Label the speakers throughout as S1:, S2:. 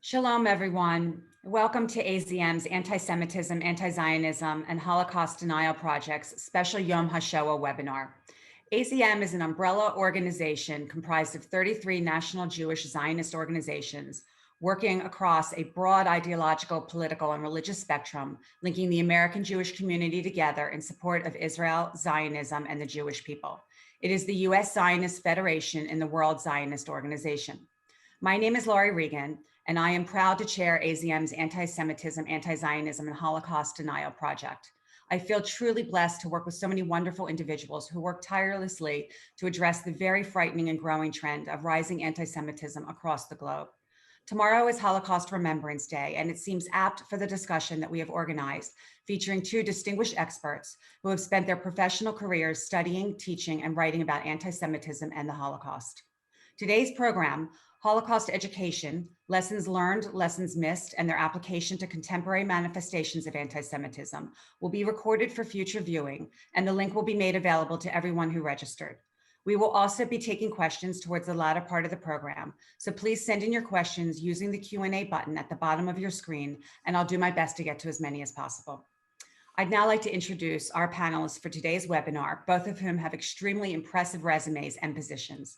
S1: Shalom, everyone. Welcome to AZM's Anti-Semitism, Anti-Zionism, and Holocaust Denial Project's special Yom HaShoah webinar. AZM is an umbrella organization comprised of 33 national Jewish Zionist organizations working across a broad ideological, political, and religious spectrum, linking the American Jewish community together in support of Israel, Zionism, and the Jewish people. It is the U.S. Zionist Federation in the World Zionist Organization. My name is Laurie Regan, and I am proud to chair AZM's Anti-Semitism, Anti-Zionism, and Holocaust Denial Project. I feel truly blessed to work with so many wonderful individuals who work tirelessly to address the very frightening and growing trend of rising anti-Semitism across the globe. Tomorrow is Holocaust Remembrance Day, and it seems apt for the discussion that we have organized, featuring two distinguished experts who have spent their professional careers studying, teaching, and writing about anti-Semitism and the Holocaust. Today's program, Holocaust Education, Lessons Learned, Lessons Missed, and Their Application to Contemporary Manifestations of Anti-Semitism, will be recorded for future viewing, and the link will be made available to everyone who registered. We will also be taking questions towards the latter part of the program, so please send in your questions using the Q&A button at the bottom of your screen, and I'll do my best to get to as many as possible. I'd now like to introduce our panelists for today's webinar, both of whom have extremely impressive resumes and positions.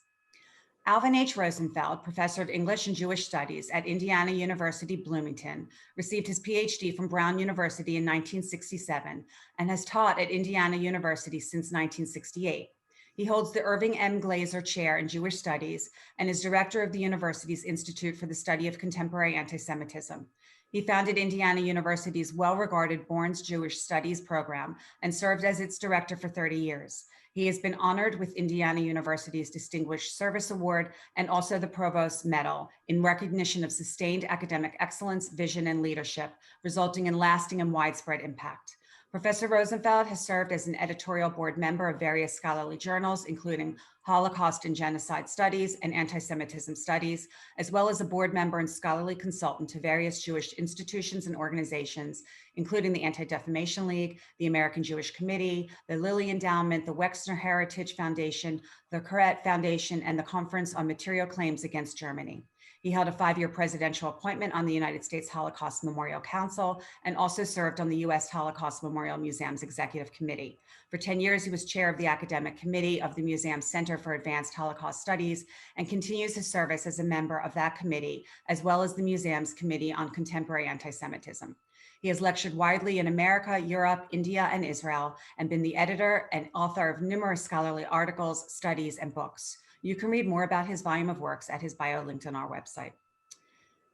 S1: Alvin H. Rosenfeld, professor of English and Jewish Studies at Indiana University, Bloomington, received his PhD from Brown University in 1967 and has taught at Indiana University since 1968. He holds the Irving M. Glazer Chair in Jewish Studies and is director of the university's Institute for the Study of Contemporary Antisemitism. He founded Indiana University's well-regarded Bourne's Jewish Studies program and served as its director for 30 years. He has been honored with Indiana University's Distinguished Service Award and also the Provost's Medal in recognition of sustained academic excellence, vision, and leadership, resulting in lasting and widespread impact. Professor Rosenfeld has served as an editorial board member of various scholarly journals, including Holocaust and Genocide Studies and Anti-Semitism Studies, as well as a board member and scholarly consultant to various Jewish institutions and organizations, including the Anti-Defamation League, the American Jewish Committee, the Lilly Endowment, the Wexner Heritage Foundation, the Koret Foundation, and the Conference on Material Claims Against Germany. He held a 5-year presidential appointment on the United States Holocaust Memorial Council and also served on the U.S. Holocaust Memorial Museum's Executive Committee. For 10 years, he was chair of the Academic Committee of the Museum Center for Advanced Holocaust Studies and continues his service as a member of that committee, as well as the museum's Committee on Contemporary Antisemitism. He has lectured widely in America, Europe, India, and Israel, and been the editor and author of numerous scholarly articles, studies, and books. You can read more about his volume of works at his bio linked on our website.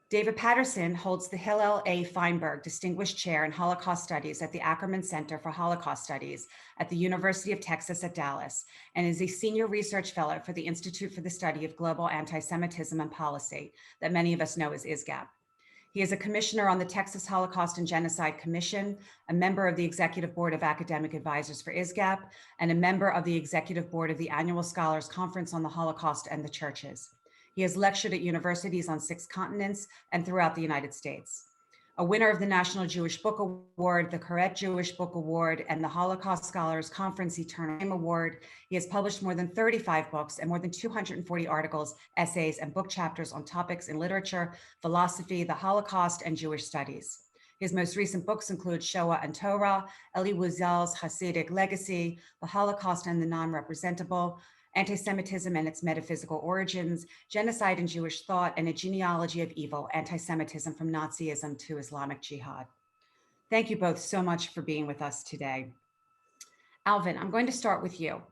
S1: David Patterson holds the Hillel A. Feinberg Distinguished Chair in Holocaust Studies at the Ackerman Center for Holocaust Studies at the University of Texas at Dallas, and is a senior research fellow for the Institute for the Study of Global Anti-Semitism and Policy, that many of us know as ISGAP. He is a commissioner on the Texas Holocaust and Genocide Commission, a member of the Executive Board of Academic Advisors for ISGAP, and a member of the Executive Board of the Annual Scholars Conference on the Holocaust and the Churches. He has lectured at universities on 6 continents and throughout the United States. A winner of the National Jewish Book Award, the Koret Jewish Book Award, and the Holocaust Scholars Conference Eternal Name Award, he has published more than 35 books and more than 240 articles, essays, and book chapters on topics in literature, philosophy, the Holocaust, and Jewish studies. His most recent books include Shoah and Torah, Elie Wiesel's Hasidic Legacy, The Holocaust and the Non-Representable, Anti-Semitism and its Metaphysical Origins, Genocide and Jewish Thought, and a Genealogy of Evil, Anti-Semitism from Nazism to Islamic Jihad. Thank you both so much for being with us today. Alvin, I'm going to start with you.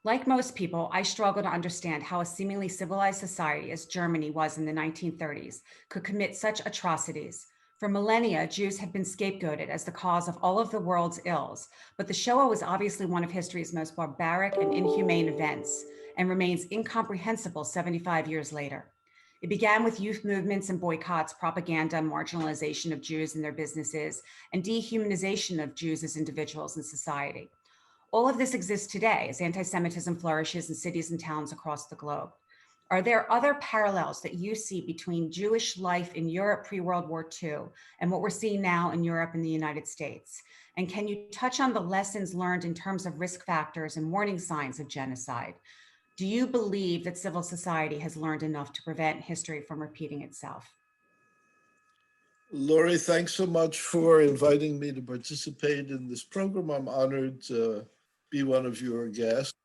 S1: Like most people, I struggle to understand how a seemingly civilized society as Germany was in the 1930s could commit such atrocities. For millennia, Jews have been scapegoated as the cause of all of the world's ills, but the Shoah was obviously one of history's most barbaric and inhumane events and remains incomprehensible 75 years later. It began with youth movements and boycotts, propaganda, marginalization of Jews and their businesses, and dehumanization of Jews as individuals in society. All of this exists today as anti-Semitism flourishes in cities and towns across the globe. Are there other parallels that you see between Jewish life in Europe pre-World War II and what we're seeing now in Europe and the United States? And can you touch on the lessons learned in terms of risk factors and warning signs of genocide? Do you believe that civil society has learned enough to prevent history from repeating itself?
S2: Lori, thanks so much for inviting me to participate in this program. I'm honored to be one of your guests.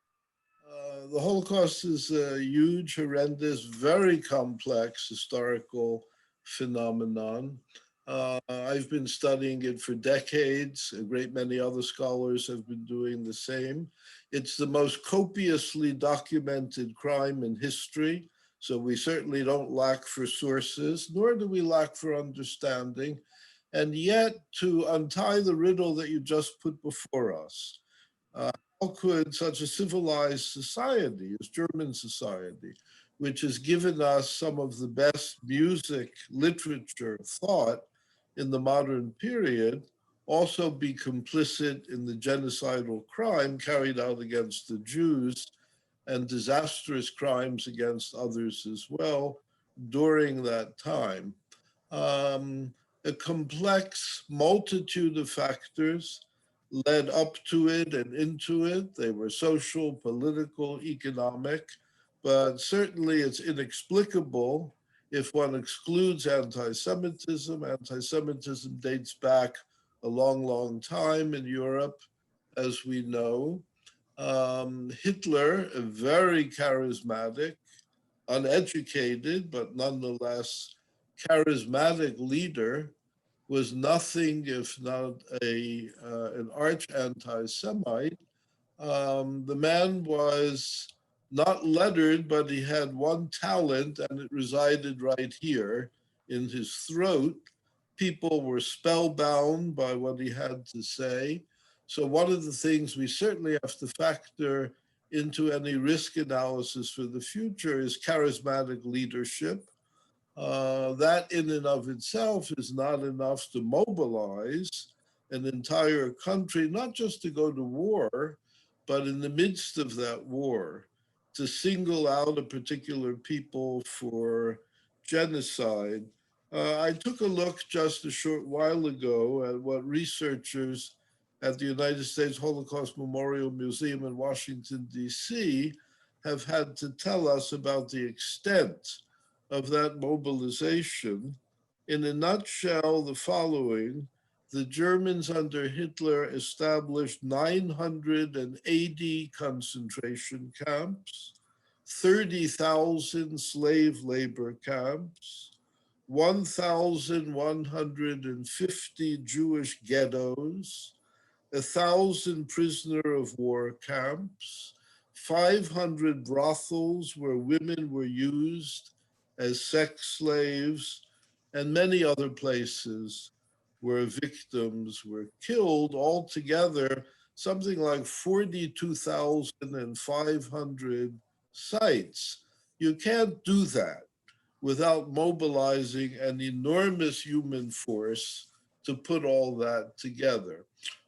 S2: The Holocaust is a huge, horrendous, very complex historical phenomenon. I've been studying it for decades. A great many other scholars have been doing the same. It's the most copiously documented crime in history. So we certainly don't lack for sources, nor do we lack for understanding. And yet, to untie the riddle that you just put before us, how could such a civilized society as German society, which has given us some of the best music, literature, thought in the modern period, also be complicit in the genocidal crime carried out against the Jews and disastrous crimes against others as well during that time? Um, a complex multitude of factors led up to it and into it. They were social, political, economic, but certainly it's inexplicable if one excludes anti-Semitism. Anti-Semitism dates back a long, long time in Europe, as we know. Hitler, a very charismatic, uneducated, but nonetheless charismatic leader, was nothing if not an arch anti-Semite. The man was not lettered, but he had one talent, and it resided right here in his throat. People were spellbound by what he had to say. So one of the things we certainly have to factor into any risk analysis for the future is charismatic leadership. That in and of itself is not enough to mobilize an entire country, not just to go to war, but in the midst of that war, to single out a particular people for genocide. I took a look just a short while ago at what researchers at the United States Holocaust Memorial Museum in Washington, D.C., have had to tell us about the extent of that mobilization. In a nutshell, the following: the Germans under Hitler established 980 concentration camps, 30,000 slave labor camps, 1,150 Jewish ghettos, 1,000 prisoner of war camps, 500 brothels where women were used as sex slaves, and many other places where victims were killed. Altogether, something like 42,500 sites. You can't do that without mobilizing an enormous human force to put all that together.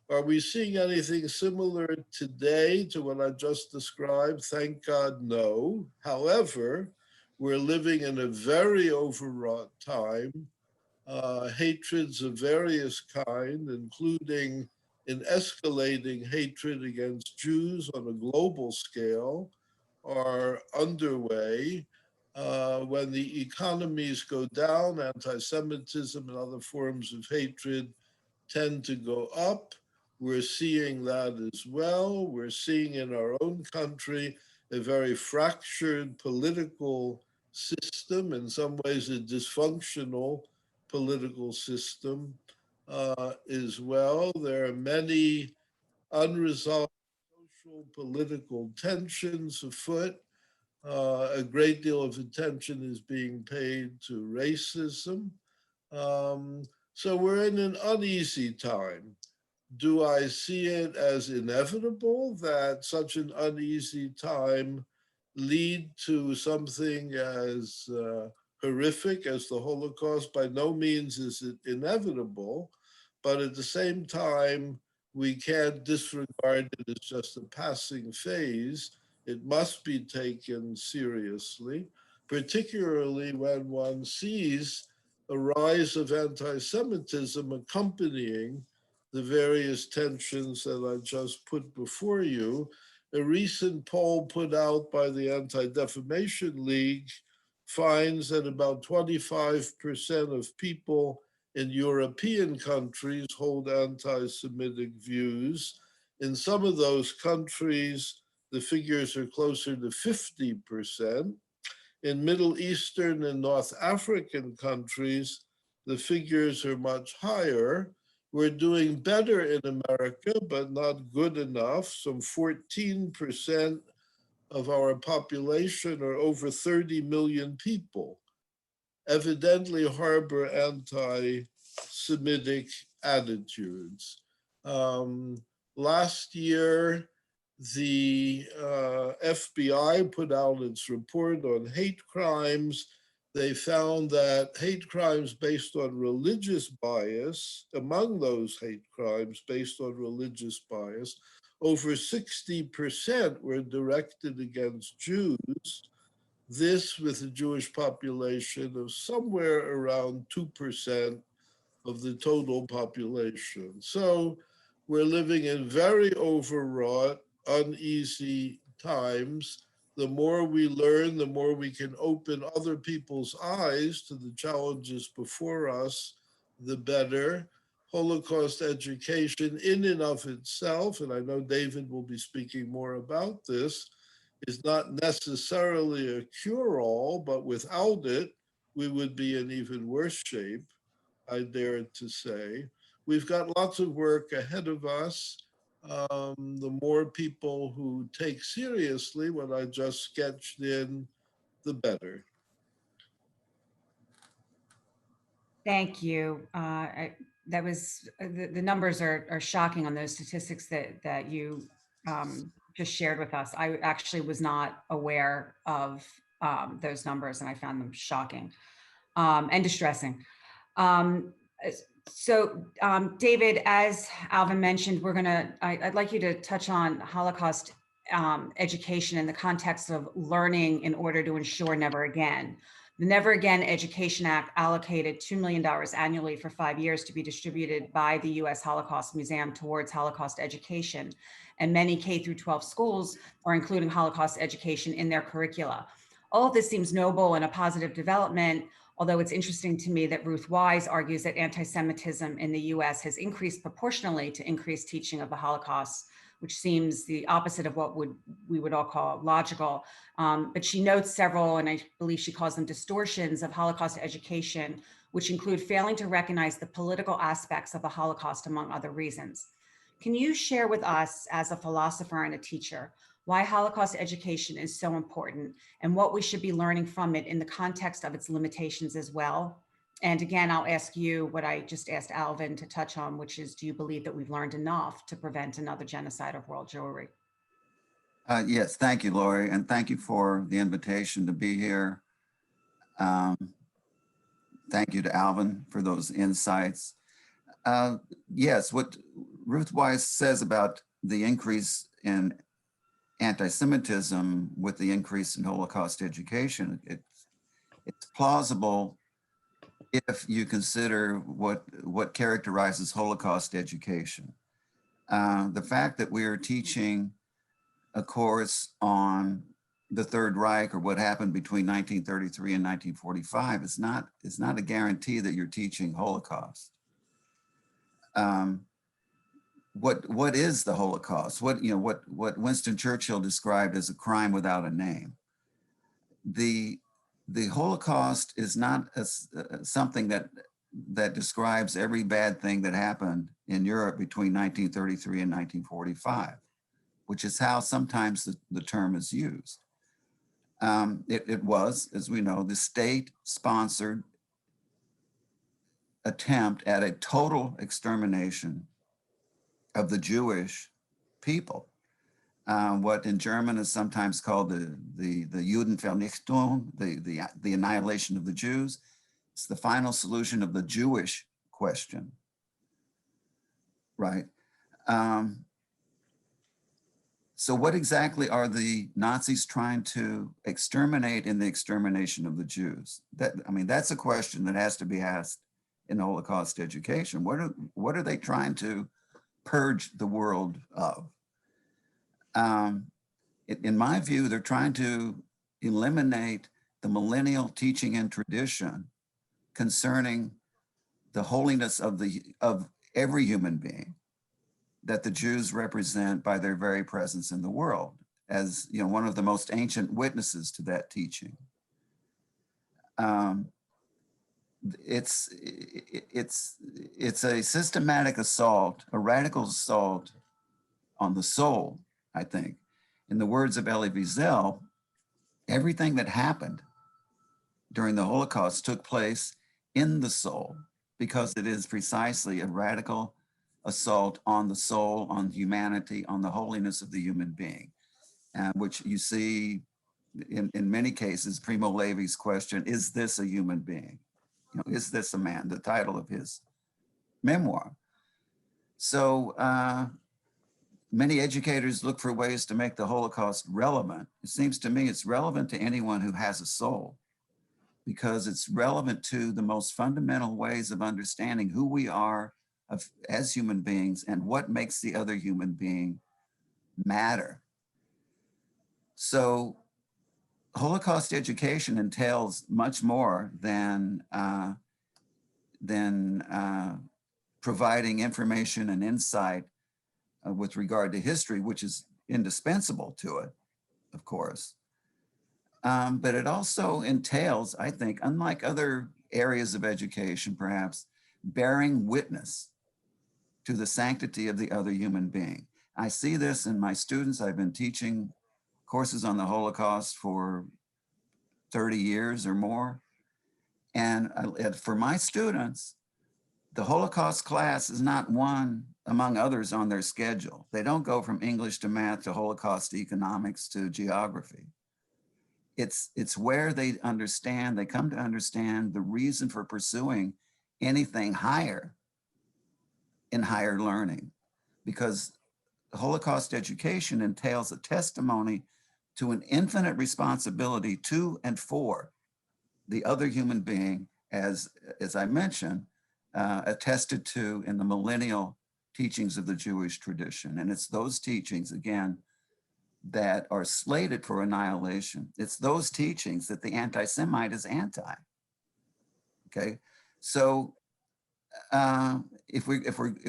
S2: Are we seeing anything similar today to what I just described? Thank God, no. However, we're living in a very overwrought time. Hatreds of various kind, including an escalating hatred against Jews on a global scale, are underway. When the economies go down, anti-Semitism and other forms of hatred tend to go up. We're seeing that as well. We're seeing in our own country a very fractured political system, in some ways a dysfunctional political system as well. There are many unresolved social political tensions afoot. A great deal of attention is being paid to racism. Um, so we're in an uneasy time. Do I see it as inevitable that such an uneasy time lead to something as horrific as the Holocaust? By no means is it inevitable, but at the same time, we can't disregard it as just a passing phase. It must be taken seriously, particularly when one sees a rise of anti-Semitism accompanying the various tensions that I just put before you. A recent poll put out by the Anti-Defamation League finds that about 25% of people in European countries hold anti-Semitic views. In some of those countries, the figures are closer to 50%. In Middle Eastern and North African countries, the figures are much higher. We're doing better in America, but not good enough. Some 14% of our population, or over 30 million people, evidently harbor anti-Semitic attitudes. Last year, the FBI put out its report on hate crimes. They found that hate crimes based on religious bias, among those hate crimes based on religious bias, over 60% were directed against Jews. This with a Jewish population of somewhere around 2% of the total population. So we're living in very overwrought, uneasy times. The more we learn, the more we can open other people's eyes to the challenges before us, the better. Holocaust education in and of itself, and I know David will be speaking more about this, is not necessarily a cure-all, but without it, we would be in even worse shape, I dare to say. We've got lots of work ahead of us. The more people who take seriously what I just sketched in, the better.
S1: Thank you. That was the numbers are shocking on those statistics that you just shared with us. I actually was not aware of those numbers, and I found them shocking and distressing. David, as Alvin mentioned, I'd like you to touch on Holocaust education in the context of learning in order to ensure never again. The Never Again Education Act allocated $2 million annually for 5 years to be distributed by the U.S. Holocaust Museum towards Holocaust education. And many K-12 schools are including Holocaust education in their curricula. All of this seems noble and a positive development, although it's interesting to me that Ruth Wise argues that anti-Semitism in the US has increased proportionally to increased teaching of the Holocaust, which seems the opposite of what we would all call logical. But she notes several, and I believe she calls them distortions of Holocaust education, which include failing to recognize the political aspects of the Holocaust, among other reasons. Can you share with us, as a philosopher and a teacher, why Holocaust education is so important and what we should be learning from it in the context of its limitations as well? And again, I'll ask you what I just asked Alvin to touch on, which is, do you believe that we've learned enough to prevent another genocide of world Jewry?
S3: Yes, thank you, Lori, and thank you for the invitation to be here. Thank you to Alvin for those insights. Yes, what Ruth Wise says about the increase in anti-Semitism with the increase in Holocaust education, it's plausible if you consider what characterizes Holocaust education. The fact that we are teaching a course on the Third Reich or what happened between 1933 and 1945 is not a guarantee that you're teaching Holocaust. What is the Holocaust? What Winston Churchill described as a crime without a name. The Holocaust is not something that describes every bad thing that happened in Europe between 1933 and 1945, which is how sometimes the term is used. It was, as we know, the state-sponsored attempt at a total extermination of the Jewish people. What in German is sometimes called the Judenvernichtung, the annihilation of the Jews. It's the final solution of the Jewish question, right? So what exactly are the Nazis trying to exterminate in the extermination of the Jews? That's a question that has to be asked in Holocaust education. What are they trying to purge the world of? In my view, they're trying to eliminate the millennial teaching and tradition concerning the holiness of every human being that the Jews represent by their very presence in the world, as one of the most ancient witnesses to that teaching. It's a systematic assault, a radical assault on the soul, I think. In the words of Elie Wiesel, everything that happened during the Holocaust took place in the soul, because it is precisely a radical assault on the soul, on humanity, on the holiness of the human being, which you see in many cases. Primo Levi's question, is this a human being? Is this a man? The title of his memoir. So many educators look for ways to make the Holocaust relevant. It seems to me it's relevant to anyone who has a soul, because it's relevant to the most fundamental ways of understanding who we are as human beings and what makes the other human being matter. So Holocaust education entails much more than providing information and insight with regard to history, which is indispensable to it, of course. But it also entails, I think, unlike other areas of education, perhaps, bearing witness to the sanctity of the other human being. I see this in my students. I've been teaching courses on the Holocaust for 30 years or more. And for my students, the Holocaust class is not one among others on their schedule. They don't go from English to math to Holocaust economics to geography. It's where they come to understand the reason for pursuing anything higher in higher learning, because Holocaust education entails a testimony to an infinite responsibility to and for the other human being, as I mentioned, attested to in the millennial teachings of the Jewish tradition. And it's those teachings, again, that are slated for annihilation. It's those teachings that the anti-Semite is anti. Okay, so if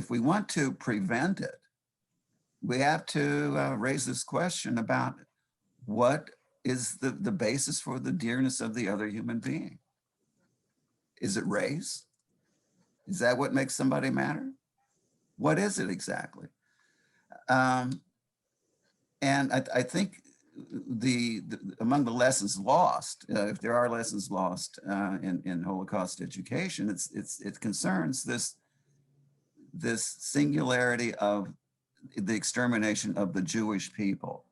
S3: we want to prevent it, we have to raise this question about what is the basis for the dearness of the other human being. Is it race? Is that what makes somebody matter? What is it exactly? And I think among the lessons lost, if there are lessons lost in Holocaust education, it concerns this singularity of the extermination of the Jewish people.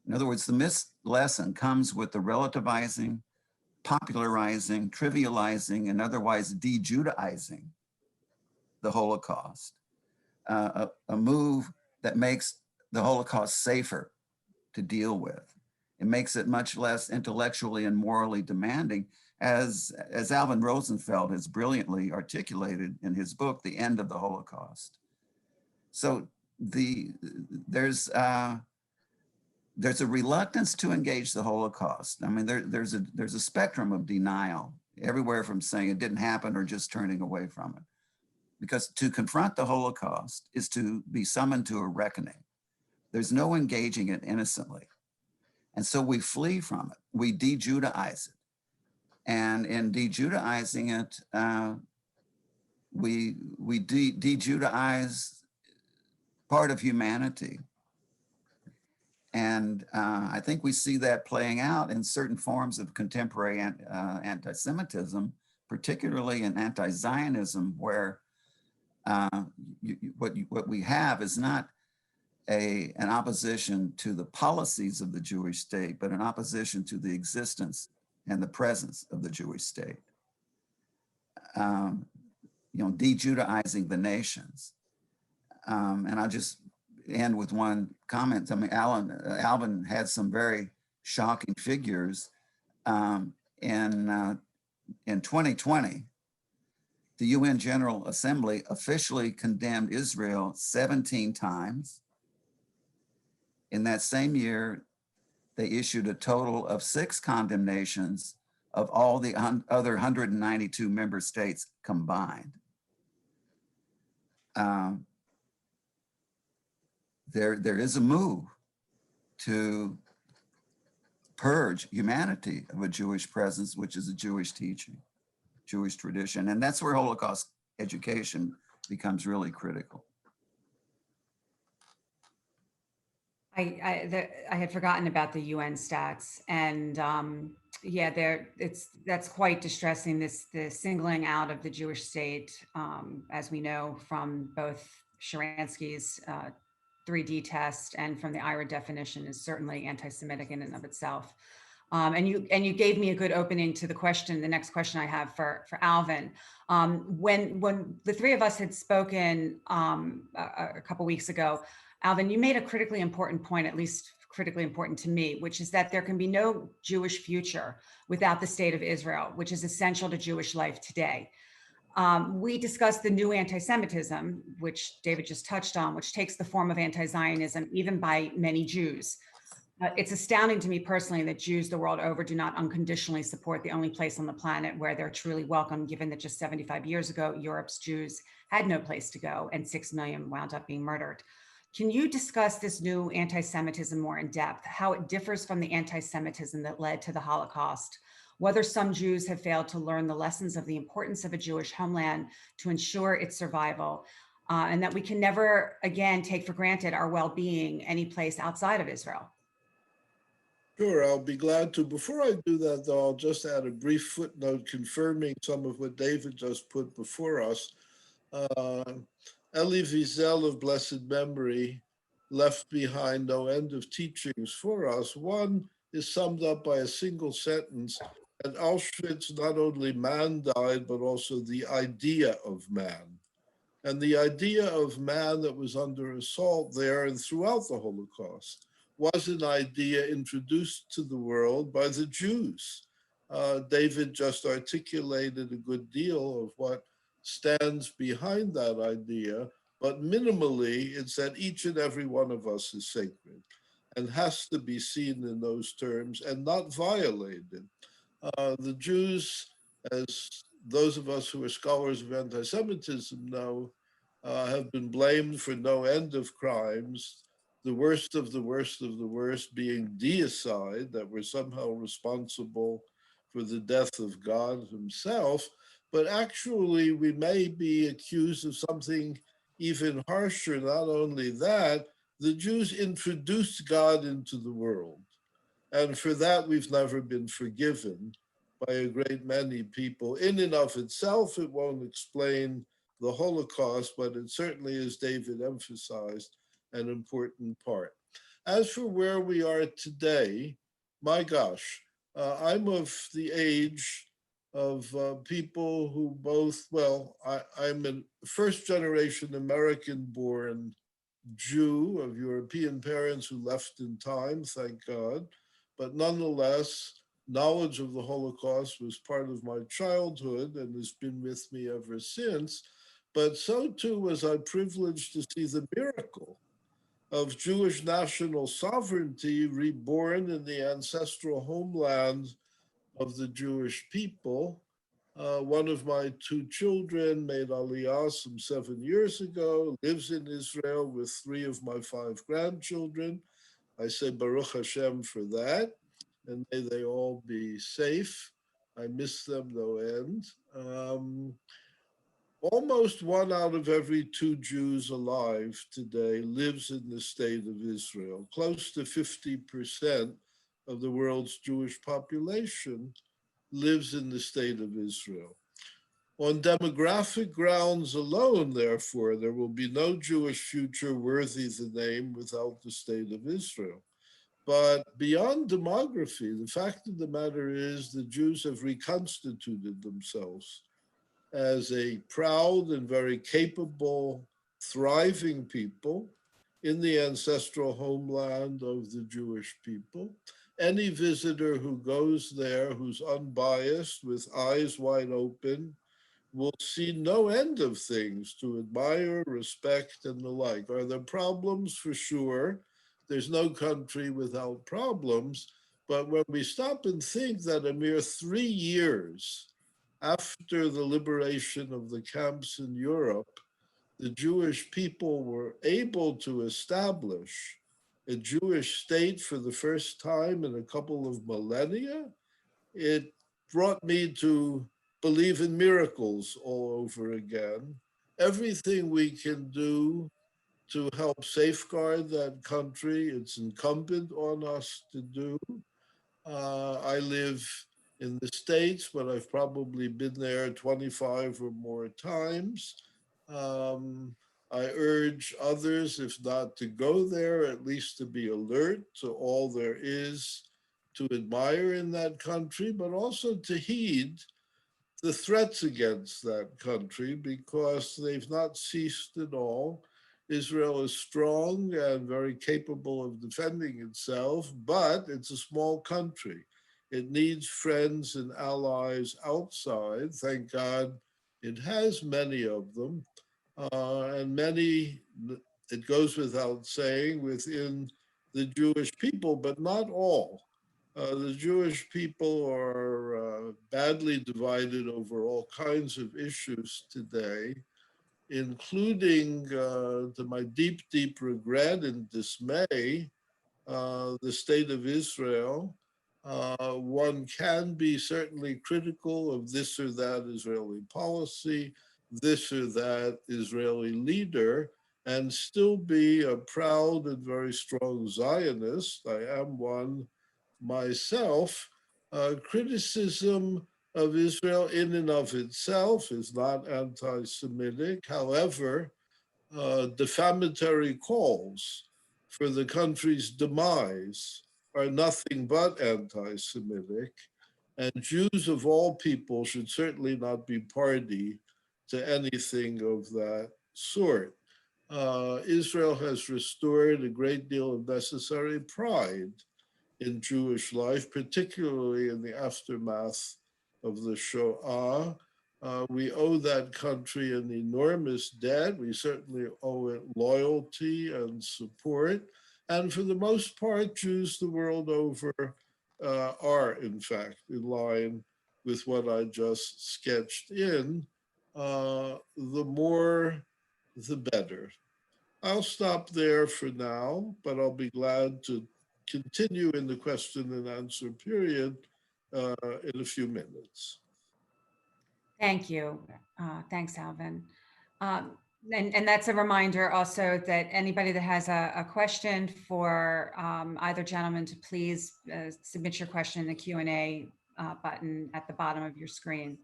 S3: In other words, the missed lesson comes with the relativizing, popularizing, trivializing, and otherwise de-Judaizing the Holocaust, a move that makes the Holocaust safer to deal with. It makes it much less intellectually and morally demanding, as Alvin Rosenfeld has brilliantly articulated in his book, The End of the Holocaust. So there's a reluctance to engage the Holocaust. I mean, there's a spectrum of denial, everywhere from saying it didn't happen or just turning away from it. Because to confront the Holocaust is to be summoned to a reckoning. There's no engaging it innocently. And so we flee from it. We de-Judaize it. And in de-Judaizing it, we de-Judaize part of humanity. And I think we see that playing out in certain forms of contemporary anti-Semitism, particularly in anti-Zionism, where what we have is not an opposition to the policies of the Jewish state, but an opposition to the existence and the presence of the Jewish state. De-Judaizing the nations. And I'll just end with one comment. I mean, Alvin had some very shocking figures. In 2020, the UN General Assembly officially condemned Israel 17 times. In that same year, they issued a total of 6 condemnations of all the other 192 member states combined. there is a move to purge humanity of a Jewish presence, which is a Jewish teaching, Jewish tradition. And that's where Holocaust education becomes really critical.
S1: I had forgotten about the UN stats, and yeah, that's quite distressing. The singling out of the Jewish state, as we know from both Sharansky's 3D test and from the IRA definition, is certainly anti-Semitic in and of itself. And you gave me a good opening to the next question I have for Alvin. When the three of us had spoken a couple weeks ago, Alvin, you made a critically important point, at least critically important to me, which is that there can be no Jewish future without the state of Israel, which is essential to Jewish life today. We discussed the new anti-Semitism, which David just touched on, which takes the form of anti-Zionism, even by many Jews. It's astounding to me personally that Jews the world over do not unconditionally support the only place on the planet where they're truly welcome, given that just 75 years ago, Europe's Jews had no place to go and 6 million wound up being murdered. Can you discuss this new anti-Semitism more in depth, how it differs from the anti-Semitism that led to the Holocaust, whether some Jews have failed to learn the lessons of the importance of a Jewish homeland to ensure its survival, and that we can never again take for granted our well-being any place outside of Israel?
S2: Sure, I'll be glad to. Before I do that, though, I'll just add a brief footnote confirming some of what David just put before us. Elie Wiesel of blessed memory left behind no end of teachings for us. One is summed up by a single sentence. At Auschwitz, not only man died, but also the idea of man. And the idea of man that was under assault there and throughout the Holocaust was an idea introduced to the world by the Jews. David just articulated a good deal of what stands behind that idea, but minimally, it's that each and every one of us is sacred and has to be seen in those terms and not violated. The Jews, as those of us who are scholars of anti-Semitism know, have been blamed for no end of crimes, the worst of the worst of the worst being deicide, that we're somehow responsible for the death of God himself. But actually, we may be accused of something even harsher. Not only that, the Jews introduced God into the world. And for that, we've never been forgiven by a great many people. In and of itself, it won't explain the Holocaust, but it certainly, as David emphasized, an important part. As for where we are today, my gosh, I'm of the age of people who both, well, I'm a first generation American-born Jew of European parents who left in time, thank God. But nonetheless, knowledge of the Holocaust was part of my childhood and has been with me ever since. But so too was I privileged to see the miracle of Jewish national sovereignty reborn in the ancestral homeland of the Jewish people. One of my two children made Aliyah some 7 years ago, lives in Israel with 3 of my 5 grandchildren. I say Baruch Hashem for that, and may they all be safe. I miss them no end. Almost 1 out of every 2 Jews alive today lives in the state of Israel. Close to 50% of the world's Jewish population lives in the state of Israel. On demographic grounds alone, therefore, there will be no Jewish future worthy the name without the state of Israel. But beyond demography, the fact of the matter is the Jews have reconstituted themselves as a proud and very capable, thriving people in the ancestral homeland of the Jewish people. Any visitor who goes there, who's unbiased, with eyes wide open, will see no end of things to admire, respect, and the like. Are there problems? For sure. There's no country without problems. But when we stop and think that a mere 3 years after the liberation of the camps in Europe, the Jewish people were able to establish a Jewish state for the first time in a couple of millennia, it brought me to believe in miracles all over again. Everything we can do to help safeguard that country, it's incumbent on us to do. I live in the States, but I've probably been there 25 or more times. I urge others, if not to go there, at least to be alert to all there is to admire in that country, but also to heed the threats against that country because they've not ceased at all. Israel is strong and very capable of defending itself, but it's a small country. It needs friends and allies outside. Thank God it has many of them, and many, it goes without saying, within the Jewish people, but not all. The Jewish people are badly divided over all kinds of issues today, including, to my deep, deep regret and dismay, the state of Israel. One can be certainly critical of this or that Israeli policy, this or that Israeli leader, and still be a proud and very strong Zionist. I am one myself. Criticism of Israel in and of itself is not anti-Semitic. However, defamatory calls for the country's demise are nothing but anti-Semitic, and Jews of all people should certainly not be party to anything of that sort. Israel has restored a great deal of necessary pride in Jewish life, particularly in the aftermath of the Shoah. We owe that country an enormous debt. We certainly owe it loyalty and support. And for the most part, Jews the world over are, in fact, in line with what I just sketched in. The more, the better. I'll stop there for now, but I'll be glad to continue in the question and answer period in a few minutes.
S1: Thank you. Thanks, Alvin. And that's a reminder also that anybody that has a question for either gentleman to please submit your question in the Q&A button at the bottom of your screen.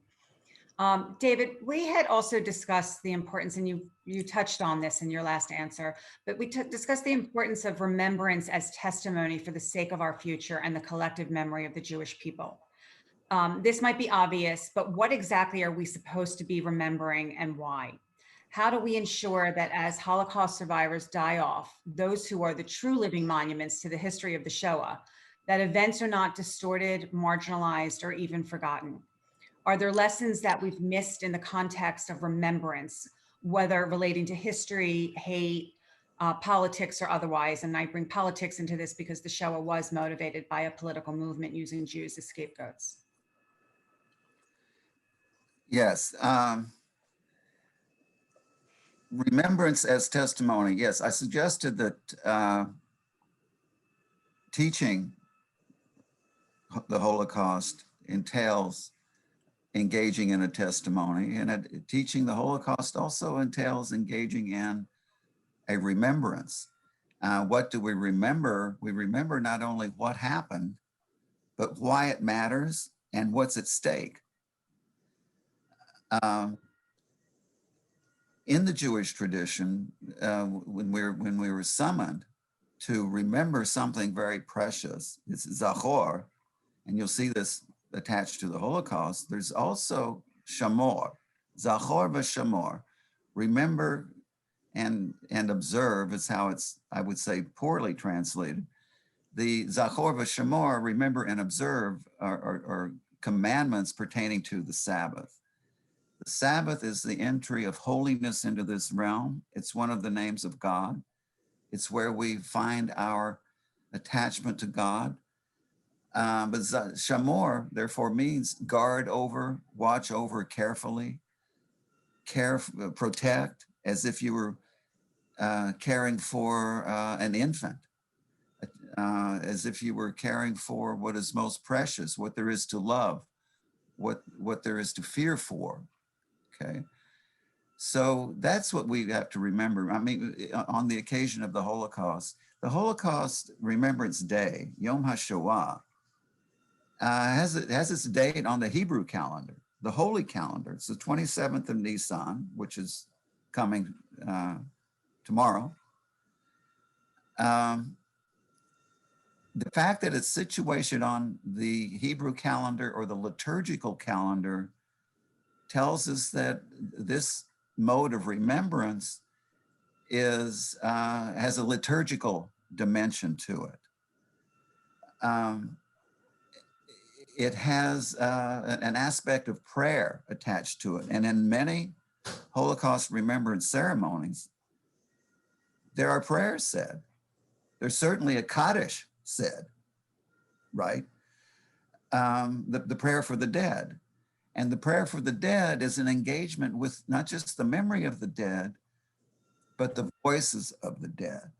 S1: David, we had also discussed the importance, and you touched on this in your last answer, but we discussed the importance of remembrance as testimony for the sake of our future and the collective memory of the Jewish people. This might be obvious, but what exactly are we supposed to be remembering and why? How do we ensure that as Holocaust survivors die off, those who are the true living monuments to the history of the Shoah, that events are not distorted, marginalized, or even forgotten? Are there lessons that we've missed in the context of remembrance, whether relating to history, hate, politics, or otherwise? And I bring politics into this because the Shoah was motivated by a political movement using Jews as scapegoats.
S3: Yes. Remembrance as testimony. Yes, I suggested that teaching the Holocaust entails engaging in a testimony, and teaching the Holocaust also entails engaging in a remembrance. What do we remember? We remember not only what happened, but why it matters and what's at stake. In the Jewish tradition, when we were summoned to remember something very precious, it's Zachor, and you'll see this attached to the Holocaust. There's also Shamor, Zachor v'Shamor, remember and observe is how it's, I would say, poorly translated. The Zachor v'Shamor, remember and observe, are commandments pertaining to the Sabbath. The Sabbath is the entry of holiness into this realm. It's one of the names of God. It's where we find our attachment to God. But Shamor, therefore, means guard over, watch over carefully, protect, as if you were caring for an infant, as if you were caring for what is most precious, what there is to love, what there is to fear for, okay? So that's what we have to remember. I mean, on the occasion of the Holocaust Remembrance Day, Yom HaShoah, has its date on the Hebrew calendar, the holy calendar. It's the 27th of Nisan, which is coming tomorrow. The fact that it's situated on the Hebrew calendar or the liturgical calendar tells us that this mode of remembrance is has a liturgical dimension to it. It has an aspect of prayer attached to it. And in many Holocaust remembrance ceremonies, there are prayers said. There's certainly a Kaddish said, right? The prayer for the dead. And the prayer for the dead is an engagement with not just the memory of the dead, but the voices of the dead.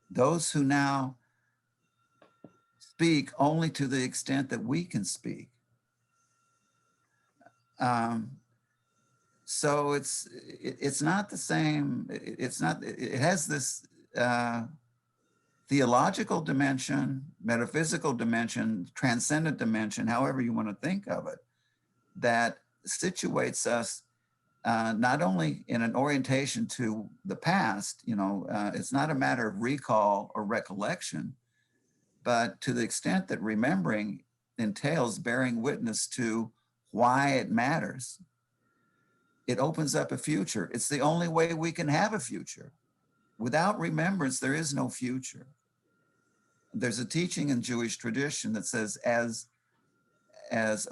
S3: Those who now speak only to the extent that we can speak. So it's not the same. It has this theological dimension, metaphysical dimension, transcendent dimension, however you want to think of it, that situates us not only in an orientation to the past, it's not a matter of recall or recollection, but to the extent that remembering entails bearing witness to why it matters, it opens up a future. It's the only way we can have a future. Without remembrance, there is no future. There's a teaching in Jewish tradition that says, as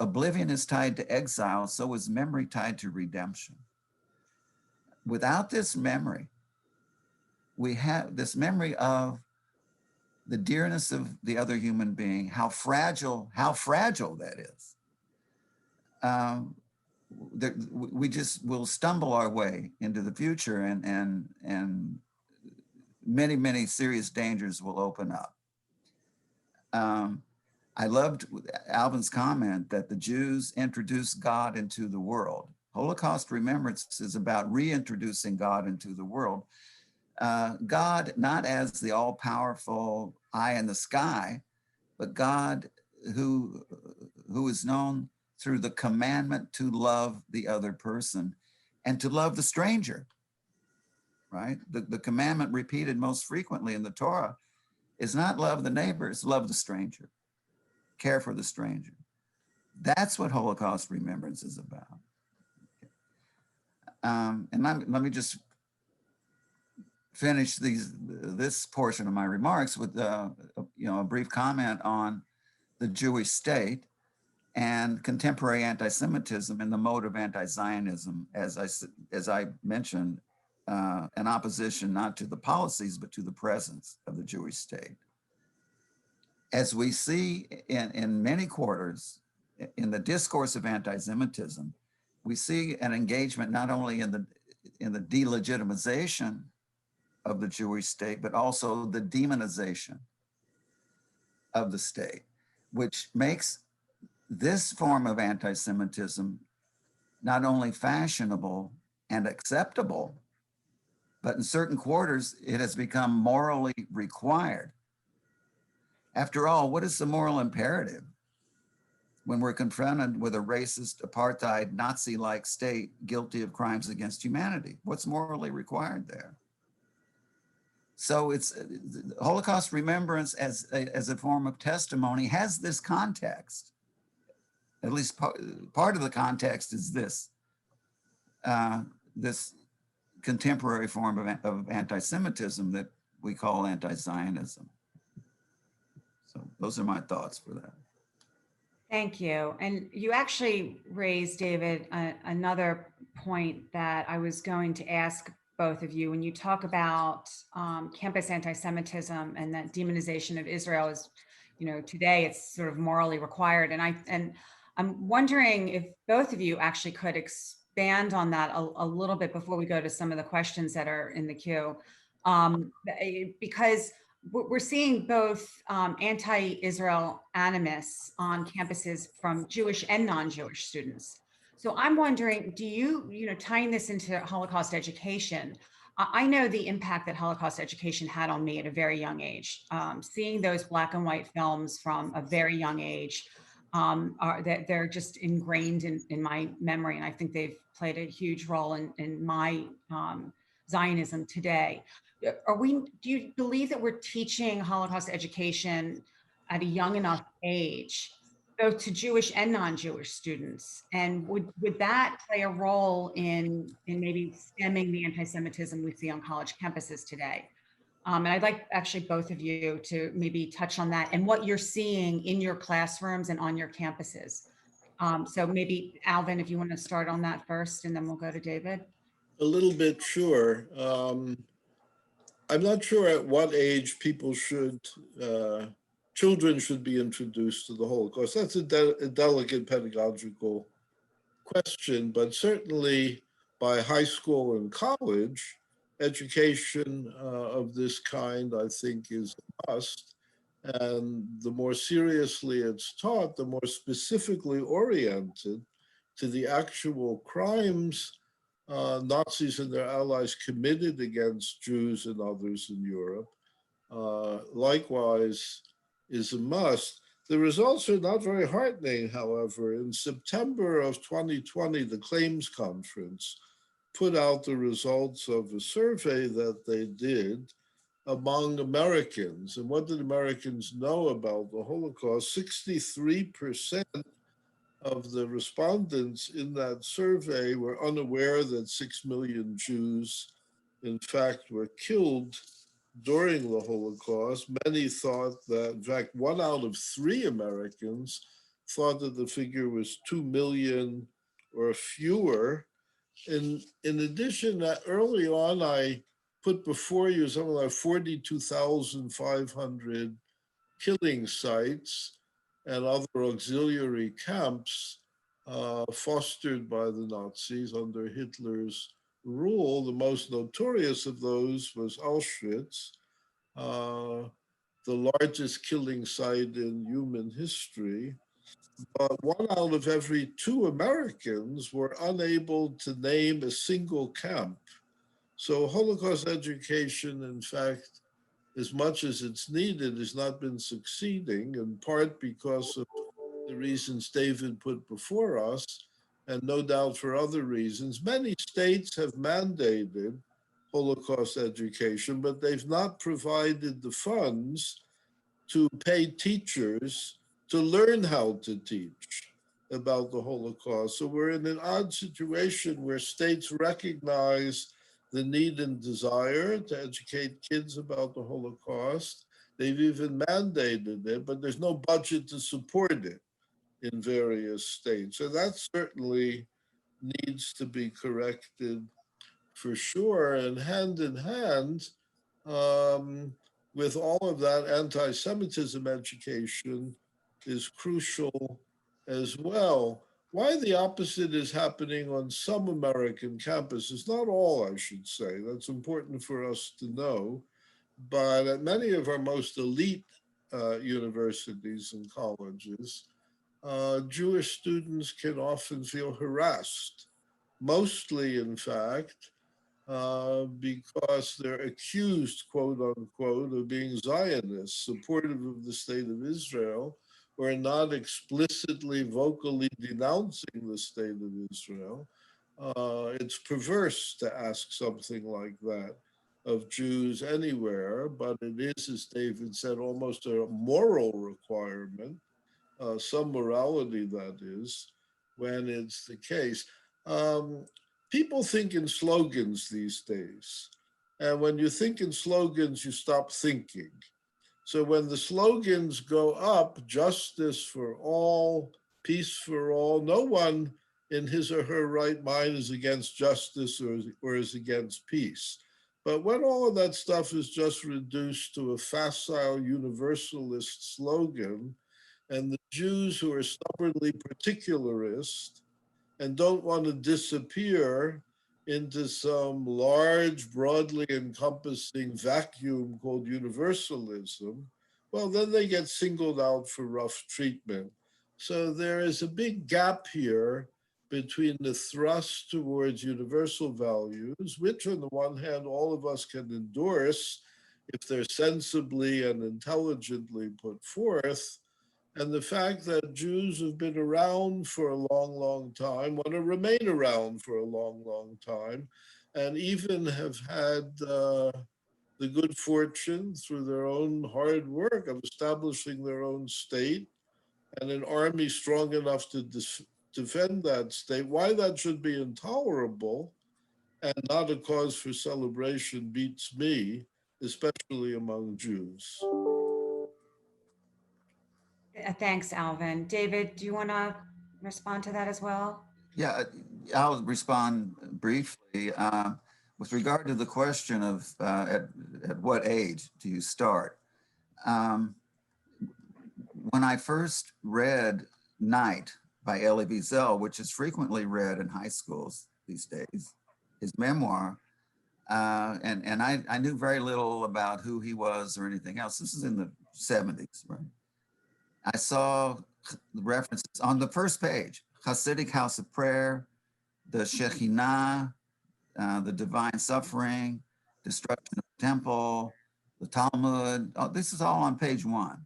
S3: oblivion is tied to exile, so is memory tied to redemption. Without this memory, we have this memory of the dearness of the other human being, how fragile that is. We just will stumble our way into the future, and many, many serious dangers will open up. I loved Alvin's comment that the Jews introduced God into the world. Holocaust Remembrance is about reintroducing God into the world. God, not as the all-powerful eye in the sky, but God who is known through the commandment to love the other person and to love the stranger, right? The commandment repeated most frequently in the Torah is not love the neighbor, it's love the stranger, care for the stranger. That's what Holocaust Remembrance is about. And let me just finish this portion of my remarks with a brief comment on the Jewish state and contemporary anti-Semitism and the mode of anti-Zionism, as I mentioned, an opposition not to the policies, but to the presence of the Jewish state. As we see in many quarters, in the discourse of anti-Semitism, we see an engagement not only in the delegitimization of the Jewish state, but also the demonization of the state, which makes this form of anti-Semitism not only fashionable and acceptable, but in certain quarters, it has become morally required. After all, what is the moral imperative when we're confronted with a racist, apartheid, Nazi-like state guilty of crimes against humanity? What's morally required there? So it's Holocaust Remembrance as a form of testimony has this context. At least part of the context is this contemporary form of anti-Semitism that we call anti-Zionism. So those are my thoughts for that.
S1: Thank you. And you actually raised, David, another point that I was going to ask both of you. When you talk about campus anti-Semitism and that demonization of Israel is, today it's sort of morally required. And I'm wondering if both of you actually could expand on that a little bit before we go to some of the questions that are in the queue. Because we're seeing both anti-Israel animus on campuses from Jewish and non-Jewish students. So I'm wondering, do you, tying this into Holocaust education, I know the impact that Holocaust education had on me at a very young age. Seeing those black and white films from a very young age, they're just ingrained in my memory, and I think they've played a huge role in my Zionism today. Do you believe that we're teaching Holocaust education at a young enough age, both to Jewish and non-Jewish students? And would that play a role in maybe stemming the anti-Semitism we see on college campuses today? And I'd like actually both of you to maybe touch on that and what you're seeing in your classrooms and on your campuses. So maybe Alvin, if you want to start on that first, and then we'll go to David.
S2: A little bit, sure. I'm not sure at what age children should be introduced to the Holocaust. That's a delicate pedagogical question, but certainly by high school and college, education of this kind, I think, is a must. And the more seriously it's taught, the more specifically oriented to the actual crimes Nazis and their allies committed against Jews and others in Europe, likewise is a must. The results are not very heartening, however. In September of 2020, the Claims Conference put out the results of a survey that they did among Americans. And what did Americans know about the Holocaust? 63% of the respondents in that survey were unaware that 6 million Jews, in fact, were killed during the Holocaust. Many thought that, in fact, 1 out of 3 Americans thought that the figure was 2 million or fewer. In addition, early on, I put before you something like 42,500 killing sites and other auxiliary camps fostered by the Nazis under Hitler's rule. The most notorious of those was Auschwitz, the largest killing site in human history. But 1 out of every 2 Americans were unable to name a single camp. So Holocaust education, in fact, as much as it's needed, has not been succeeding, in part because of the reasons David put before us, and no doubt for other reasons. Many states have mandated Holocaust education, but they've not provided the funds to pay teachers to learn how to teach about the Holocaust. So we're in an odd situation where states recognize the need and desire to educate kids about the Holocaust. They've even mandated it, but there's no budget to support it in various states. So that certainly needs to be corrected for sure. And hand in hand with all of that, anti-Semitism education is crucial as well. Why the opposite is happening on some American campuses, not all, I should say, that's important for us to know, but at many of our most elite universities and colleges, Jewish students can often feel harassed, mostly, in fact, because they're accused, quote unquote, of being Zionists, supportive of the state of Israel, or not explicitly, vocally denouncing the state of Israel. It's perverse to ask something like that of Jews anywhere, but it is, as David said, almost a moral requirement, some morality that is, when it's the case. People think in slogans these days. And when you think in slogans, you stop thinking. So when the slogans go up, justice for all, peace for all, no one in his or her right mind is against justice or is against peace. But when all of that stuff is just reduced to a facile universalist slogan, and the Jews who are stubbornly particularist and don't want to disappear into some large, broadly encompassing vacuum called universalism, well, then they get singled out for rough treatment. So there is a big gap here between the thrust towards universal values, which on the one hand, all of us can endorse if they're sensibly and intelligently put forth, and the fact that Jews have been around for a long, long time, want to remain around for a long, long time, and even have had the good fortune through their own hard work of establishing their own state and an army strong enough to defend that state. Why that should be intolerable and not a cause for celebration beats me, especially among Jews.
S1: Thanks, Alvin. David, do you want to respond to that as well?
S3: Yeah, I'll respond briefly. With regard to the question of at what age do you start? When I first read Night by Elie Wiesel, which is frequently read in high schools these days, his memoir, and I knew very little about who he was or anything else. This is in the 70s, right? I saw the references on the first page, Hasidic House of Prayer, the Shekhinah, the divine suffering, destruction of the temple, the Talmud. Oh, this is all on page 1.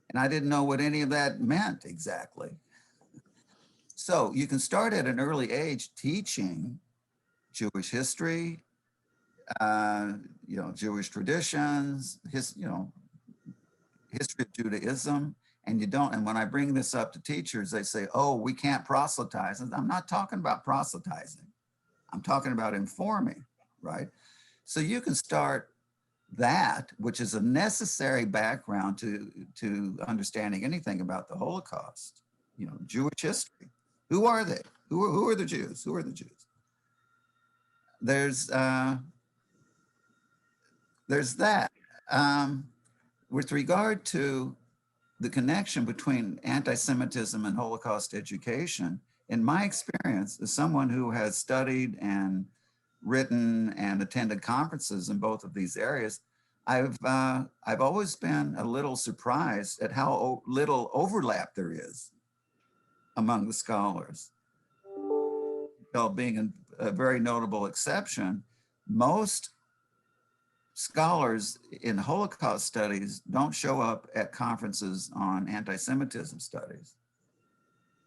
S3: And I didn't know what any of that meant exactly. So you can start at an early age teaching Jewish history, Jewish traditions, history of Judaism, and you don't. And when I bring this up to teachers, they say, "Oh, we can't proselytize." And I'm not talking about proselytizing. I'm talking about informing, right? So you can start that, which is a necessary background to understanding anything about the Holocaust. Jewish history. Who are they? Who are the Jews? Who are the Jews? There's that. With regard to the connection between anti-Semitism and Holocaust education, in my experience, as someone who has studied and written and attended conferences in both of these areas, I've always been a little surprised at how little overlap there is among the scholars. Being a very notable exception, most scholars in Holocaust studies don't show up at conferences on anti-Semitism studies,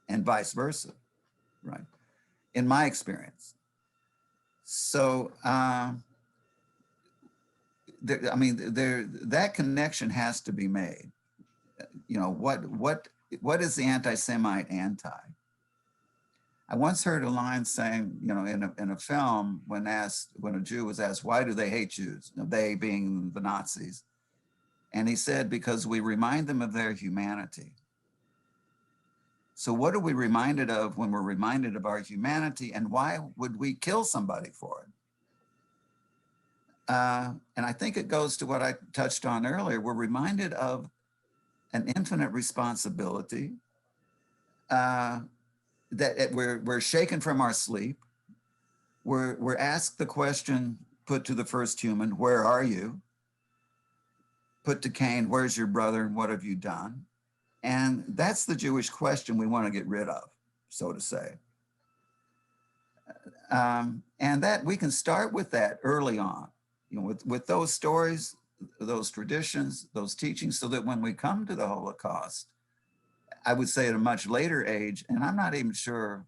S3: and vice versa, right? In my experience. So, that connection has to be made. What is the anti-Semite anti? I once heard a line saying, in a film, when a Jew was asked, why do they hate Jews? They being the Nazis. And he said, because we remind them of their humanity. So what are we reminded of when we're reminded of our humanity, and why would we kill somebody for it? And I think it goes to what I touched on earlier. We're reminded of an infinite responsibility, that we're shaken from our sleep. We're asked the question put to the first human, where are you? Put to Cain, where's your brother and what have you done? And that's the Jewish question we want to get rid of, so to say. And that we can start with that early on, with those stories, those traditions, those teachings, so that when we come to the Holocaust, I would say at a much later age, and I'm not even sure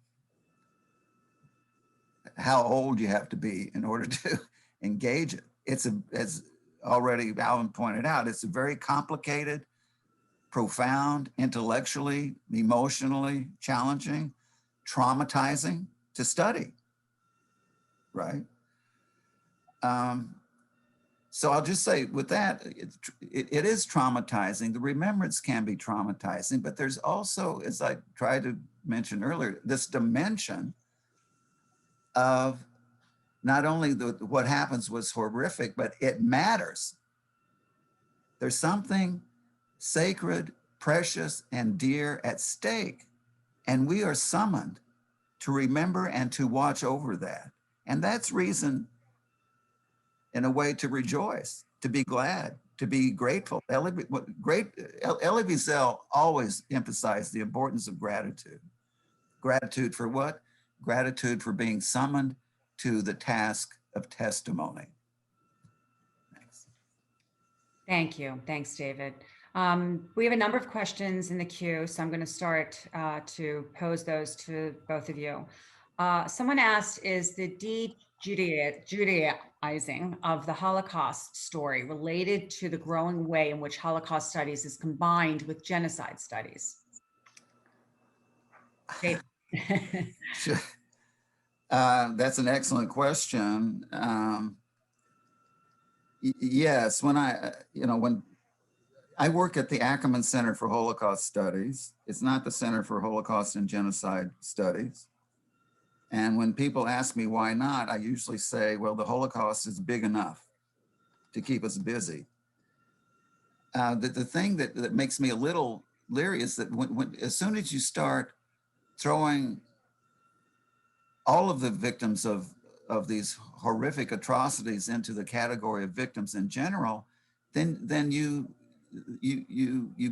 S3: how old you have to be in order to engage it. As already Alvin pointed out, it's a very complicated, profound, intellectually, emotionally challenging, traumatizing to study, right? So I'll just say with that, it is traumatizing. The remembrance can be traumatizing, but there's also, as I tried to mention earlier, this dimension of not only what happens was horrific, but it matters. There's something sacred, precious, and dear at stake. And we are summoned to remember and to watch over that. And that's reason, in a way, to rejoice, to be glad, to be grateful. Elie Wiesel always emphasized the importance of gratitude. Gratitude for what? Gratitude for being summoned to the task of testimony. Thanks.
S1: Thank you. Thanks, David. We have a number of questions in the queue, so I'm going to start to pose those to both of you. Someone asked, is the de-Judaizing of the Holocaust story related to the growing way in which Holocaust studies is combined with genocide studies?
S3: Sure. That's an excellent question. Yes, when I work at the Ackerman Center for Holocaust Studies. It's not the Center for Holocaust and Genocide Studies. And when people ask me why not, I usually say, well, the Holocaust is big enough to keep us busy. The thing that makes me a little leery is that as soon as you start throwing all of the victims of these horrific atrocities into the category of victims in general, then you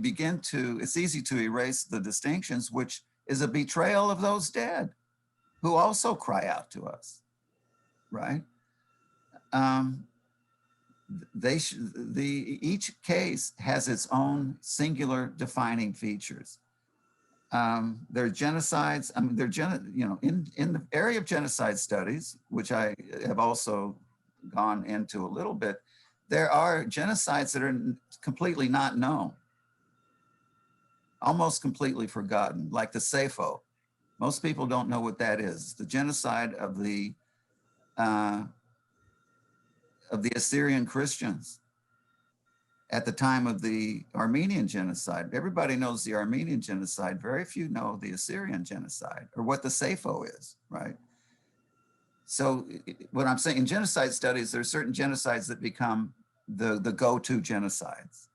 S3: begin to, it's easy to erase the distinctions, which is a betrayal of those dead who also cry out to us, right? Each case has its own singular defining features. There are genocides. I mean, in the area of genocide studies, which I have also gone into a little bit, there are genocides that are completely not known, almost completely forgotten, like the Sefo. Most people don't know what that is. The genocide of the Assyrian Christians at the time of the Armenian genocide. Everybody knows the Armenian genocide. Very few know the Assyrian genocide or what the Sefo is, right? So what I'm saying, in genocide studies, there are certain genocides that become the go-to genocides.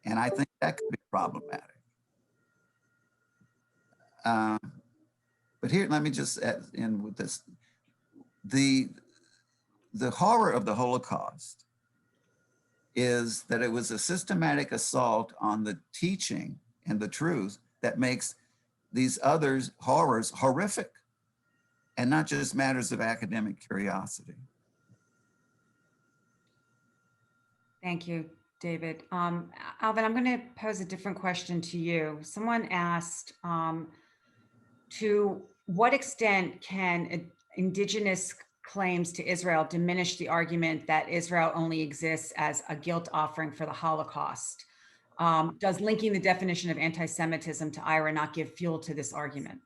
S3: And I think that could be problematic. But here, let me just end with this. The horror of the Holocaust is that it was a systematic assault on the teaching and the truth that makes these other horrors horrific and not just matters of academic curiosity.
S1: Thank you, David. Alvin, I'm going to pose a different question to you. Someone asked, to what extent can indigenous claims to Israel diminish the argument that Israel only exists as a guilt offering for the Holocaust? Does linking the definition of anti-Semitism to IRA not give fuel to this argument?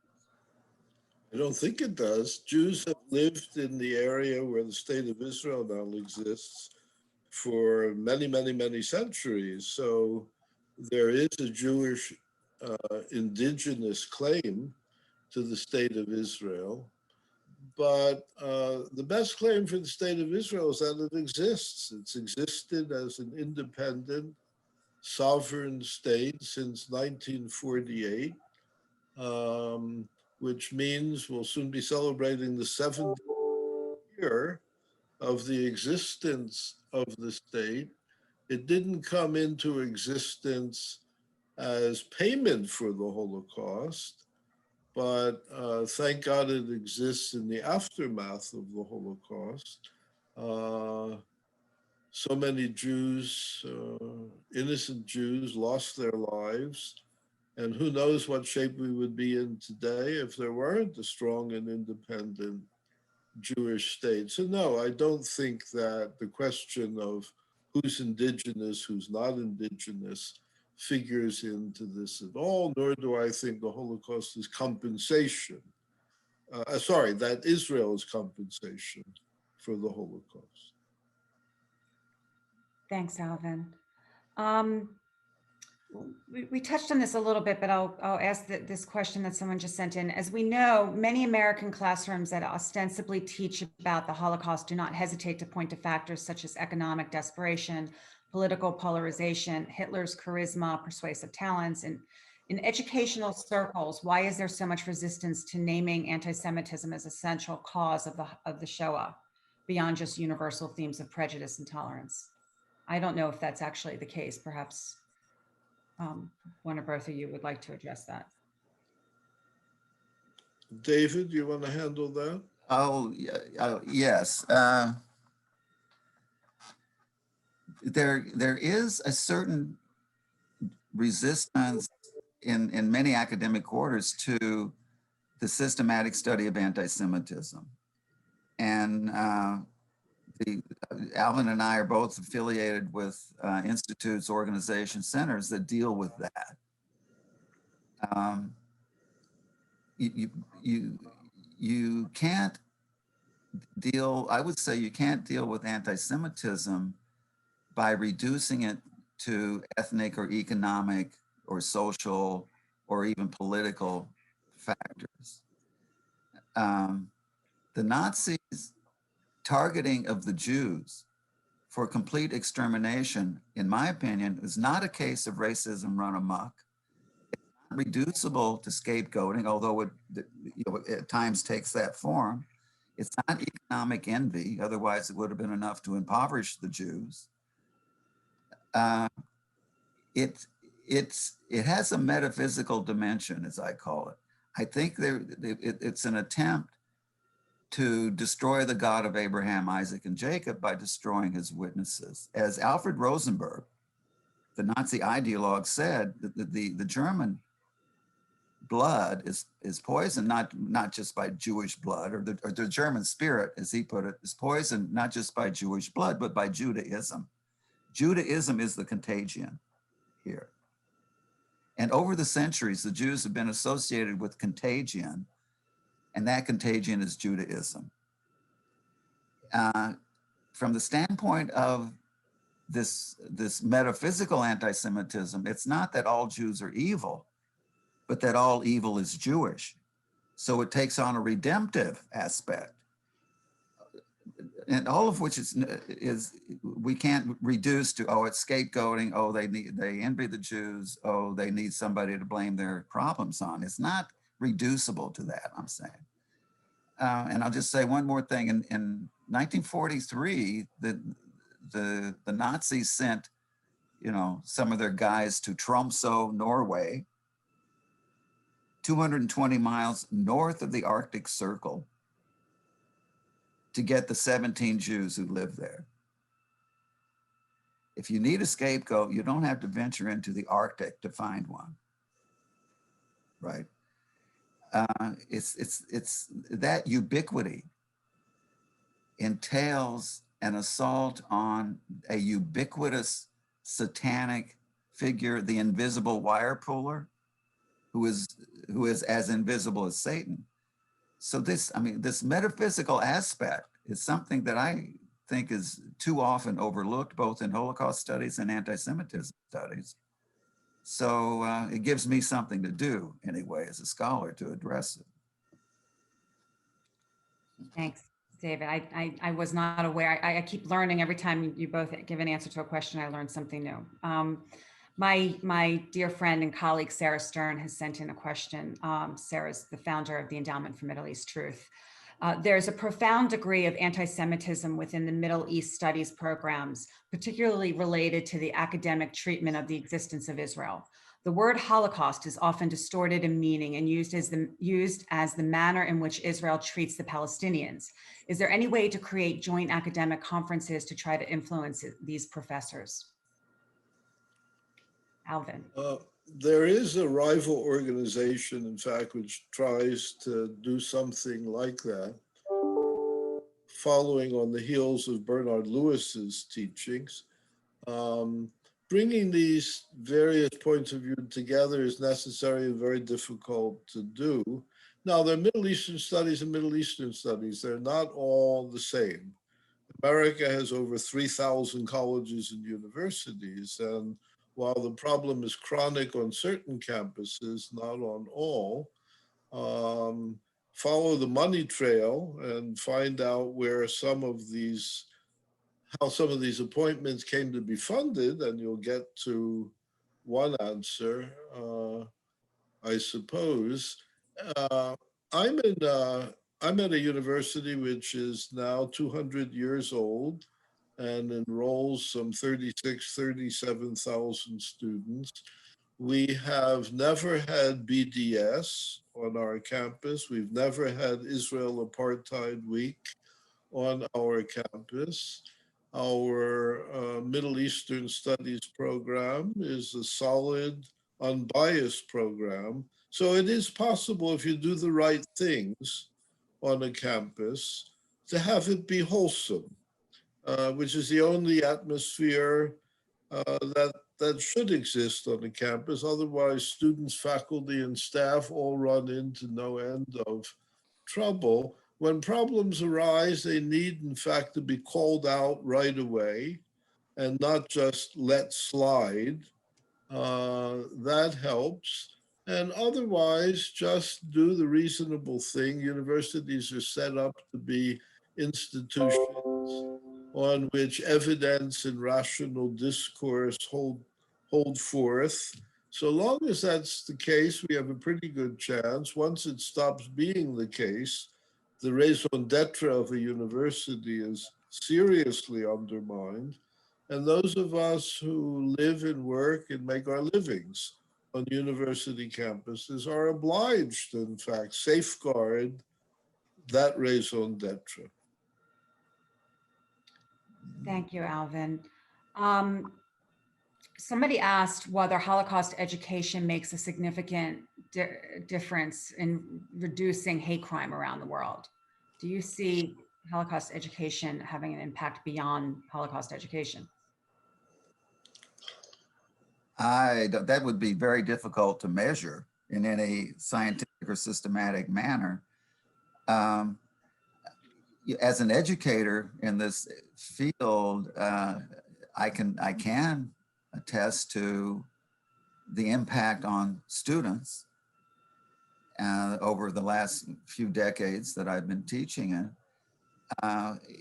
S2: I don't think it does. Jews have lived in the area where the state of Israel now exists for many, many, many centuries. So there is a Jewish indigenous claim to the state of Israel. But the best claim for the state of Israel is that it exists. It's existed as an independent, sovereign state since 1948, which means we'll soon be celebrating the 70th year of the existence of the state. It didn't come into existence as payment for the Holocaust, but thank God it exists in the aftermath of the Holocaust. So many Jews, innocent Jews, lost their lives. And who knows what shape we would be in today if there weren't a strong and independent Jewish state. So no, I don't think that the question of who's indigenous, who's not indigenous, figures into this at all, nor do I think the Holocaust is compensation. That Israel is compensation for the Holocaust.
S1: Thanks, Alvin. We touched on this a little bit, but I'll ask this question that someone just sent in. As we know, many American classrooms that ostensibly teach about the Holocaust do not hesitate to point to factors such as economic desperation, political polarization, Hitler's charisma, persuasive talents, and In educational circles, why is there so much resistance to naming anti-Semitism as a central cause of the Shoah, beyond just universal themes of prejudice and tolerance? I don't know if that's actually the case. Perhaps one or both of you would like to address that.
S2: David, you want to handle that?
S3: Oh, yes. There is a certain resistance in many academic quarters to the systematic study of anti-Semitism. And Alvin and I are both affiliated with institutes, organizations, centers that deal with that. You can't deal, I would say you can't deal with anti-Semitism by reducing it to ethnic or economic or social or even political factors. The Nazis' targeting of the Jews for complete extermination, in my opinion, is not a case of racism run amok. It's not reducible to scapegoating, although it at times takes that form. It's not economic envy, otherwise it would have been enough to impoverish the Jews. It has a metaphysical dimension, as I call it. I think it's an attempt to destroy the God of Abraham, Isaac, and Jacob by destroying his witnesses. As Alfred Rosenberg, the Nazi ideologue, said, that the German blood is poisoned, not just by Jewish blood, or the German spirit, as he put it, is poisoned not just by Jewish blood, but by Judaism. Judaism is the contagion here. And over the centuries, the Jews have been associated with contagion, and that contagion is Judaism. From the standpoint of this metaphysical anti-Semitism, it's not that all Jews are evil, but that all evil is Jewish. So it takes on a redemptive aspect, and all of which is we can't reduce to, oh, it's scapegoating, oh, they envy the Jews, oh, they need somebody to blame their problems on. It's not reducible to that, I'm saying. And I'll just say one more thing. In 1943, the Nazis sent, some of their guys to Tromsø, Norway, 220 miles north of the Arctic Circle, to get the 17 Jews who lived there. If you need a scapegoat, you don't have to venture into the Arctic to find one, right? It's that ubiquity entails an assault on a ubiquitous satanic figure, the invisible wire puller, who is as invisible as Satan. So this metaphysical aspect is something that I think is too often overlooked, both in Holocaust studies and anti-Semitism studies. So it gives me something to do anyway as a scholar to address it.
S1: Thanks, David. I was not aware. I keep learning every time you both give an answer to a question. I learn something new. My dear friend and colleague, Sarah Stern, has sent in a question. Sarah's the founder of the Endowment for Middle East Truth. There's a profound degree of anti-Semitism within the Middle East studies programs, particularly related to the academic treatment of the existence of Israel. The word Holocaust is often distorted in meaning and used as the manner in which Israel treats the Palestinians. Is there any way to create joint academic conferences to try to influence these professors? Alvin.
S2: There is a rival organization, in fact, which tries to do something like that, following on the heels of Bernard Lewis's teachings. Bringing these various points of view together is necessary and very difficult to do. Now, there are Middle Eastern studies and Middle Eastern studies. They're not all the same. America has over 3,000 colleges and universities, and while the problem is chronic on certain campuses, not on all, follow the money trail and find out where how some of these appointments came to be funded, and you'll get to one answer. I suppose. Uh, I'm at a university which is now 200 years old and enrolls some 37,000 students. We have never had BDS on our campus. We've never had Israel Apartheid Week on our campus. Our Middle Eastern Studies program is a solid, unbiased program. So it is possible, if you do the right things on a campus, to have it be wholesome, which is the only atmosphere that should exist on the campus. Otherwise, students, faculty, and staff all run into no end of trouble. When problems arise, they need, in fact, to be called out right away and not just let slide. That helps. And otherwise, just do the reasonable thing. Universities are set up to be institutions on which evidence and rational discourse hold forth. So long as that's the case, we have a pretty good chance. Once it stops being the case, the raison d'etre of a university is seriously undermined. And those of us who live and work and make our livings on university campuses are obliged, in fact, safeguard that raison d'etre.
S1: Thank you, Alvin. Somebody asked whether Holocaust education makes a significant difference in reducing hate crime around the world. Do you see Holocaust education having an impact beyond Holocaust education?
S3: That would be very difficult to measure in any scientific or systematic manner. As an educator in this field, I can attest to the impact on students over the last few decades that I've been teaching it.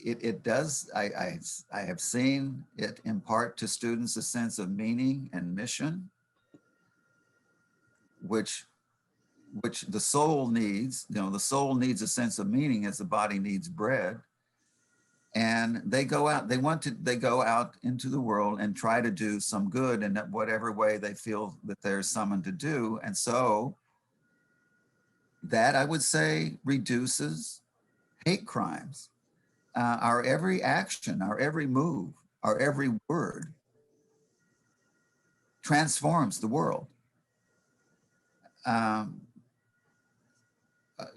S3: It does, I have seen it impart to students a sense of meaning and mission, which the soul needs. The soul needs a sense of meaning as the body needs bread. And they go out into the world and try to do some good in whatever way they feel that they're summoned to do. And so that, I would say, reduces hate crimes. Our every action, our every move, our every word transforms the world.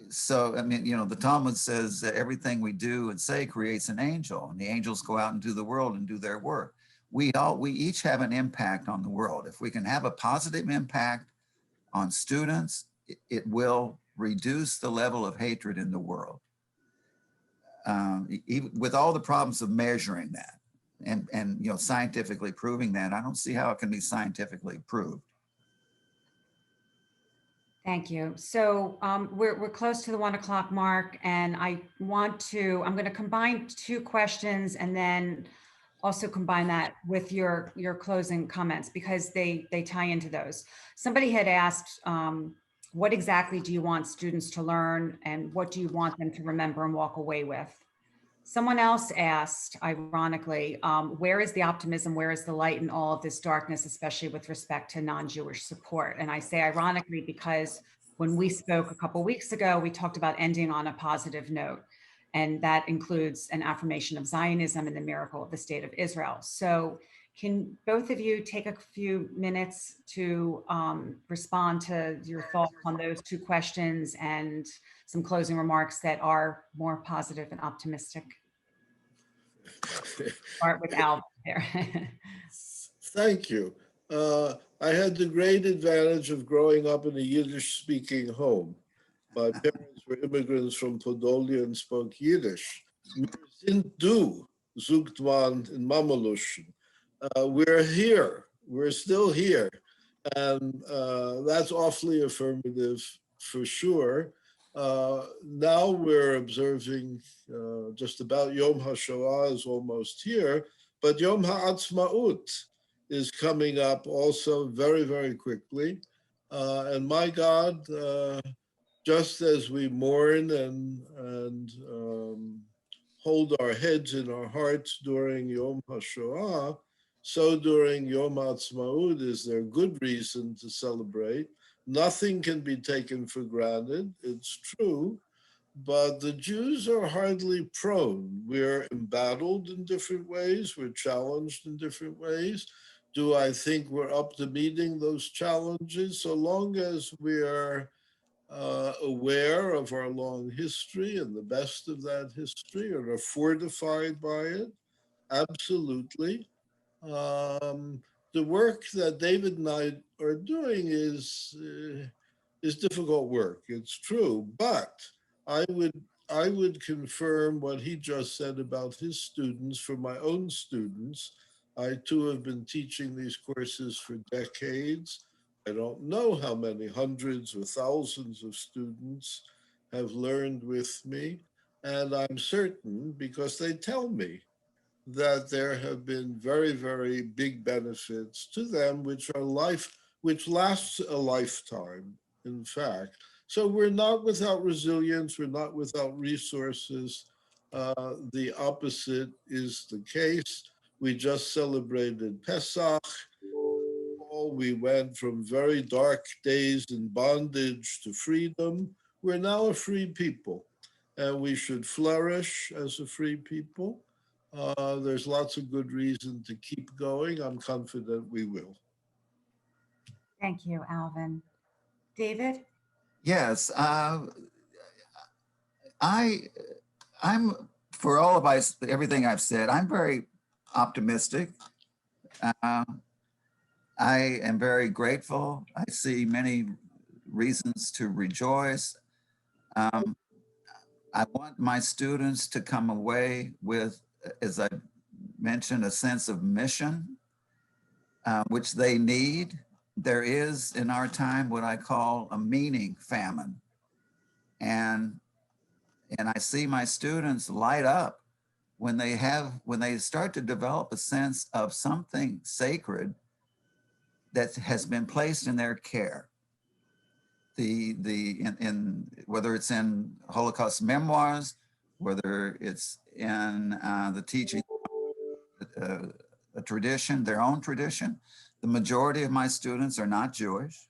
S3: So, I mean, the Talmud says that everything we do and say creates an angel, and the angels go out into the world and do their work. We each have an impact on the world. If we can have a positive impact on students, it will reduce the level of hatred in the world. Even with all the problems of measuring that and scientifically proving that, I don't see how it can be scientifically proved.
S1: Thank you. So we're close to the 1 o'clock mark, and I'm going to combine two questions and then also combine that with your closing comments, because they tie into those. Somebody had asked, what exactly do you want students to learn, and what do you want them to remember and walk away with? Someone else asked, ironically, where is the optimism, where is the light in all of this darkness, especially with respect to non-Jewish support? And I say ironically because when we spoke a couple of weeks ago, we talked about ending on a positive note, and that includes an affirmation of Zionism and the miracle of the state of Israel. So can both of you take a few minutes to respond to your thoughts on those two questions and some closing remarks that are more positive and optimistic? Start with Alvin there.
S2: Thank you. I had the great advantage of growing up in a Yiddish-speaking home. My parents were immigrants from Podolia and spoke Yiddish. Wir sind du, sucht man in Mameluschen. We're here. We're still here. And that's awfully affirmative for sure. Now we're observing just about Yom HaShoah is almost here, but Yom HaAtzmaut is coming up also very, very quickly. And my God, just as we mourn and hold our heads in our hearts during Yom HaShoah, so during Yom HaAtzmaut is there good reason to celebrate. Nothing can be taken for granted, it's true, but the Jews are hardly prone. We're embattled in different ways, we're challenged in different ways. Do I think we're up to meeting those challenges? So long as we are aware of our long history and the best of that history and are fortified by it, absolutely. The work that David and I are doing is difficult work. It's true, but I would confirm what he just said about his students. For my own students, I too have been teaching these courses for decades. I don't know how many hundreds or thousands of students have learned with me, and I'm certain because they tell me that there have been very, very big benefits to them, which lasts a lifetime, in fact. So we're not without resilience, we're not without resources. The opposite is the case. We just celebrated Pesach. We went from very dark days in bondage to freedom. We're now a free people, and we should flourish as a free people. There's lots of good reason to keep going. I'm confident we will.
S1: Thank you, Alvin. David?
S3: Yes, I'm for all of everything I've said, I'm very optimistic. I am very grateful. I see many reasons to rejoice. I want my students to come away with, as I mentioned, a sense of mission, which they need. There is in our time what I call a meaning famine. And I see my students light up when they start to develop a sense of something sacred that has been placed in their care. Whether it's in Holocaust memoirs, whether it's in the teaching, a tradition, their own tradition. The majority of my students are not Jewish.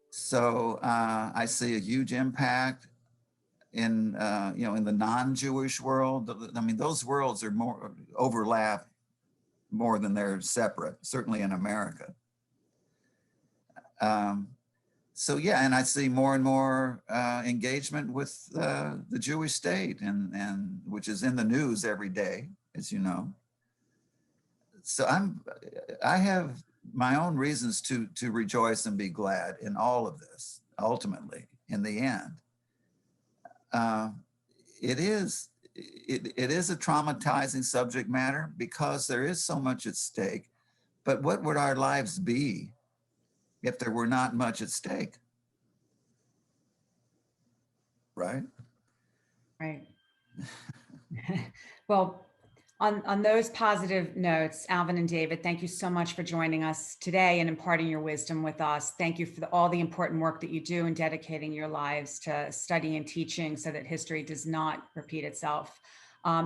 S3: So I see a huge impact in in the non-Jewish world. I mean, those worlds are more overlap more than they're separate, certainly in America. So yeah, and I see more and more engagement with the Jewish state, and which is in the news every day, as you know. So I have my own reasons to rejoice and be glad in all of this. Ultimately, in the end, it is a traumatizing subject matter because there is so much at stake. But what would our lives be if there were not much at stake? Right?
S1: Right. Well, on those positive notes, Alvin and David, thank you so much for joining us today and imparting your wisdom with us. Thank you for all the important work that you do in dedicating your lives to study and teaching so that history does not repeat itself.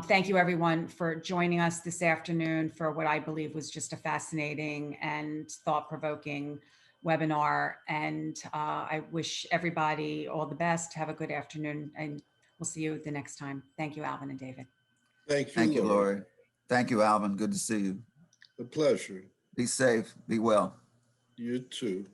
S1: Thank you, everyone, for joining us this afternoon for what I believe was just a fascinating and thought-provoking webinar. And I wish everybody all the best. Have a good afternoon, and we'll see you the next time. Thank you, Alvin and David.
S2: Thank you,
S3: Lori. Thank you, Alvin. Good to see you.
S2: A pleasure.
S3: Be safe. Be well.
S2: You too.